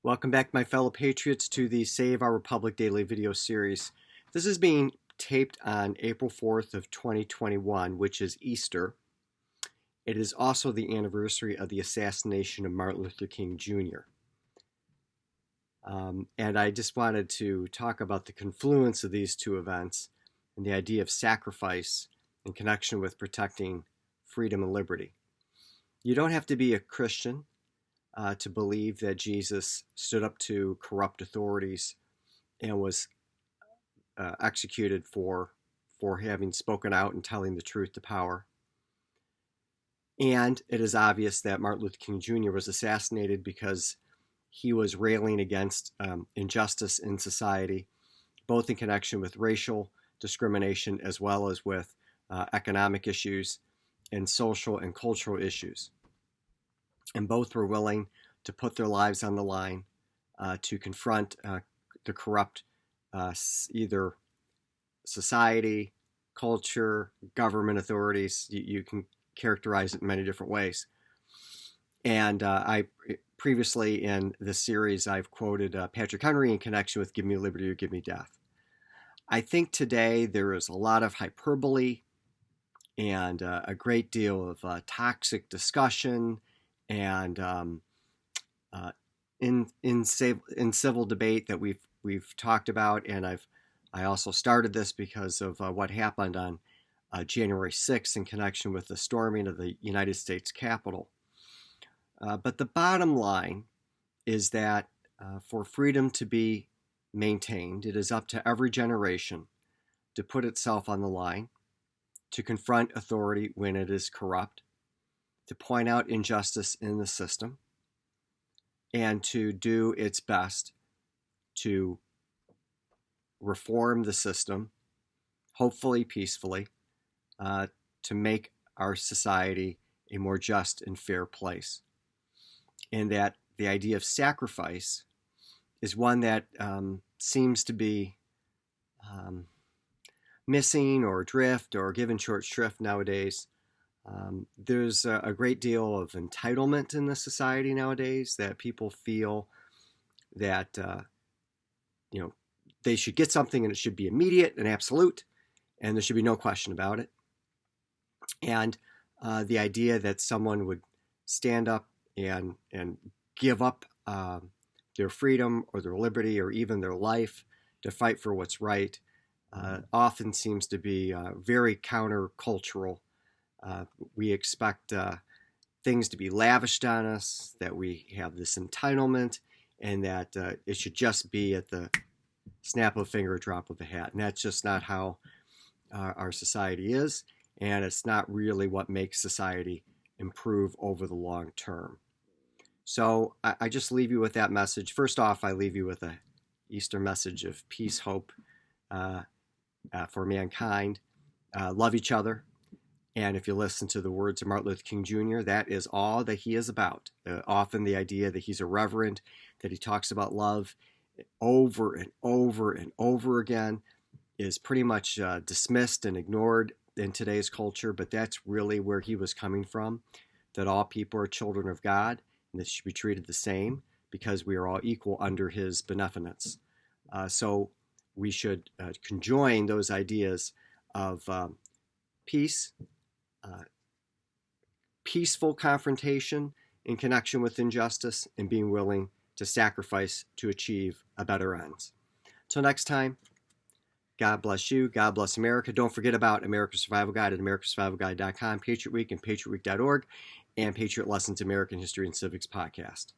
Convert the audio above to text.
Welcome back, my fellow patriots, to the Save Our Republic daily video series. This is being taped on April 4th of 2021, which is Easter. It is also the anniversary of the assassination of Martin Luther King Jr. And I just wanted to talk about the confluence of these two events and the idea of sacrifice in connection with protecting freedom and liberty. You don't have to be a Christian to believe that Jesus stood up to corrupt authorities and was executed for having spoken out and telling the truth to power. And it is obvious that Martin Luther King Jr. was assassinated because he was railing against injustice in society, both in connection with racial discrimination as well as with economic issues and social and cultural issues. And both were willing to put their lives on the line to confront the corrupt either society, culture, government authorities. You can characterize it in many different ways. And I previously in this series, I've quoted Patrick Henry in connection with "Give me liberty or give me death." I think today there is a lot of hyperbole and a great deal of toxic discussion and in civil debate that we've talked about, and I also started this because of what happened on January 6th in connection with the storming of the United States Capitol. But the bottom line is that for freedom to be maintained, it is up to every generation to put itself on the line, to confront authority when it is corrupt, to point out injustice in the system, and to do its best to reform the system, hopefully peacefully, to make our society a more just and fair place. And that the idea of sacrifice is one that seems to be missing or drift or given short shrift nowadays. There's a great deal of entitlement in the society nowadays, that people feel that they should get something and it should be immediate and absolute, and there should be no question about it. And the idea that someone would stand up and give up their freedom or their liberty or even their life to fight for what's right often seems to be very countercultural. We expect things to be lavished on us, that we have this entitlement, and that it should just be at the snap of a finger, drop of a hat. And that's just not how our society is, and it's not really what makes society improve over the long term. So I just leave you with that message. First off, I leave you with a Easter message of peace, hope for mankind. Love each other. And if you listen to the words of Martin Luther King Jr., that is all that he is about. Often the idea that he's a reverend, that he talks about love over and over and over again, is pretty much dismissed and ignored in today's culture. But that's really where he was coming from, that all people are children of God, and that should be treated the same because we are all equal under his beneficence. So we should conjoin those ideas of peace, peaceful confrontation in connection with injustice, and being willing to sacrifice to achieve a better end. Till next time, God bless you. God bless America. Don't forget about America's Survival Guide at americasurvivalguide.com, Patriot Week and patriotweek.org, and Patriot Lessons American History and Civics podcast.